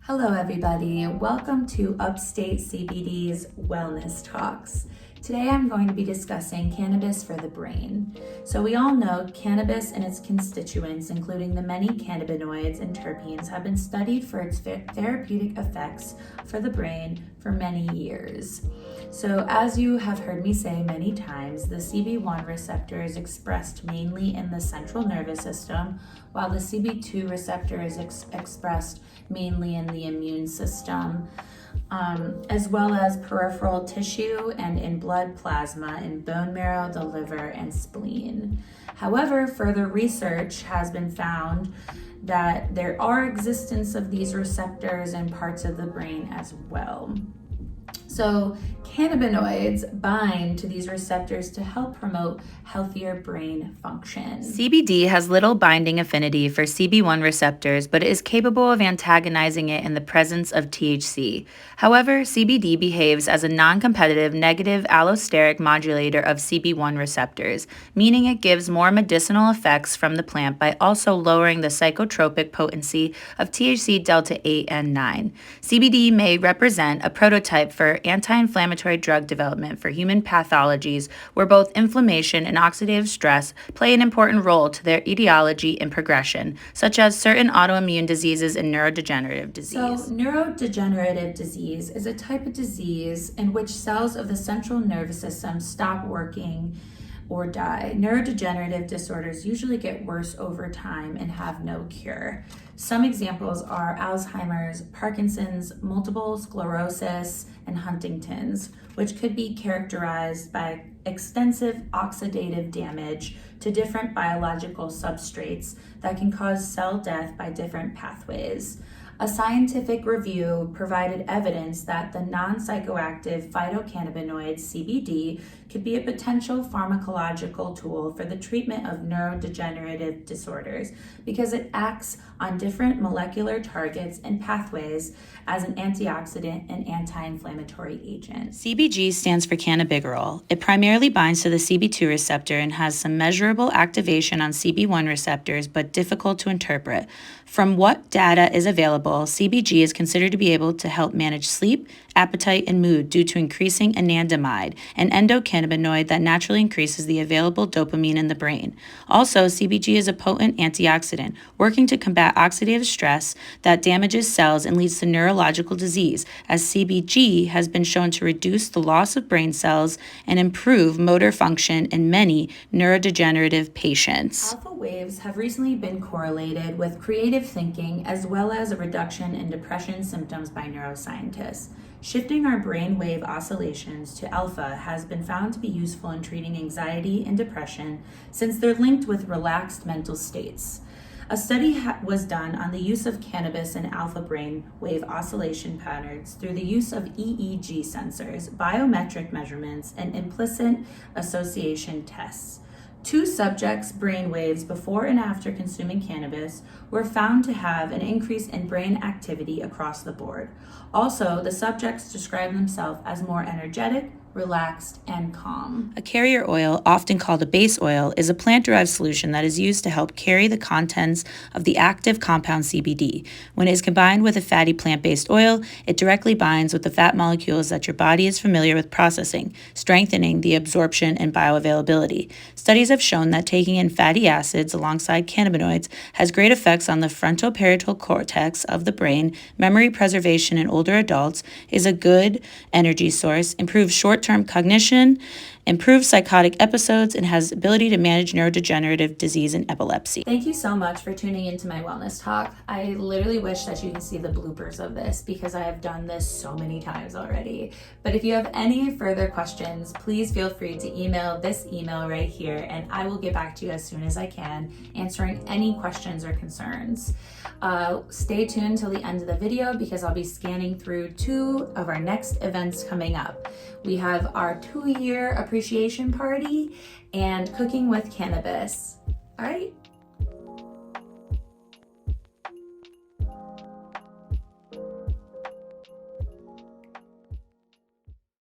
Hello everybody, welcome to Upstate CBD's Wellness Talks. Today I'm going to be discussing cannabis for the brain. So we all know cannabis and its constituents, including the many cannabinoids and terpenes, have been studied for its therapeutic effects for the brain for many years. So as you have heard me say many times, the CB1 receptor is expressed mainly in the central nervous system, while the CB2 receptor is expressed mainly in the immune system, as well as peripheral tissue and in blood plasma in bone marrow, the liver, and spleen. However, further research has been found that there are existence of these receptors in parts of the brain as well. So cannabinoids bind to these receptors to help promote healthier brain function. CBD has little binding affinity for CB1 receptors, but is capable of antagonizing it in the presence of THC. However, CBD behaves as a non-competitive negative allosteric modulator of CB1 receptors, meaning it gives more medicinal effects from the plant by also lowering the psychotropic potency of THC delta 8 and 9. CBD may represent a prototype for anti-inflammatory drug development for human pathologies where both inflammation and oxidative stress play an important role to their etiology and progression, such as certain autoimmune diseases and neurodegenerative disease. So neurodegenerative disease is a type of disease in which cells of the central nervous system stop working or die. Neurodegenerative disorders usually get worse over time and have no cure. Some examples are Alzheimer's, Parkinson's, multiple sclerosis, and Huntington's, which could be characterized by extensive oxidative damage to different biological substrates that can cause cell death by different pathways. A scientific review provided evidence that the non-psychoactive phytocannabinoid CBD could be a potential pharmacological tool for the treatment of neurodegenerative disorders because it acts on different molecular targets and pathways as an antioxidant and anti-inflammatory agent. CBG stands for cannabigerol. It primarily binds to the CB2 receptor and has some measurable activation on CB1 receptors, but difficult to interpret. From what data is available, CBG is considered to be able to help manage sleep, appetite, and mood due to increasing anandamide, an endocannabinoid that naturally increases the available dopamine in the brain. Also, CBG is a potent antioxidant, working to combat oxidative stress that damages cells and leads to neurological disease, as CBG has been shown to reduce the loss of brain cells and improve motor function in many neurodegenerative patients. Alpha waves have recently been correlated with creative thinking as well as a reduction in depression symptoms by neuroscientists. Shifting our brain wave oscillations to alpha has been found to be useful in treating anxiety and depression since they're linked with relaxed mental states. A study was done on the use of cannabis and alpha brain wave oscillation patterns through the use of EEG sensors, biometric measurements, and implicit association tests. 2 subjects' brain waves before and after consuming cannabis were found to have an increase in brain activity across the board. Also, the subjects described themselves as more energetic, relaxed, and calm. A carrier oil, often called a base oil, is a plant-derived solution that is used to help carry the contents of the active compound CBD. When it is combined with a fatty plant-based oil, it directly binds with the fat molecules that your body is familiar with processing, strengthening the absorption and bioavailability. Studies have shown that taking in fatty acids alongside cannabinoids has great effects on the frontoparietal cortex of the brain. Memory preservation in older adults is a good energy source, improves short-term cognition, improves psychotic episodes, and has ability to manage neurodegenerative disease and epilepsy. Thank you so much for tuning into my wellness talk. I literally wish that you can see the bloopers of this because I have done this so many times already. But if you have any further questions, please feel free to email this email right here and I will get back to you as soon as I can, answering any questions or concerns. Stay tuned till the end of the video because I'll be scanning through 2 of our next events coming up. We have our 2-year appreciation party and cooking with cannabis. All right,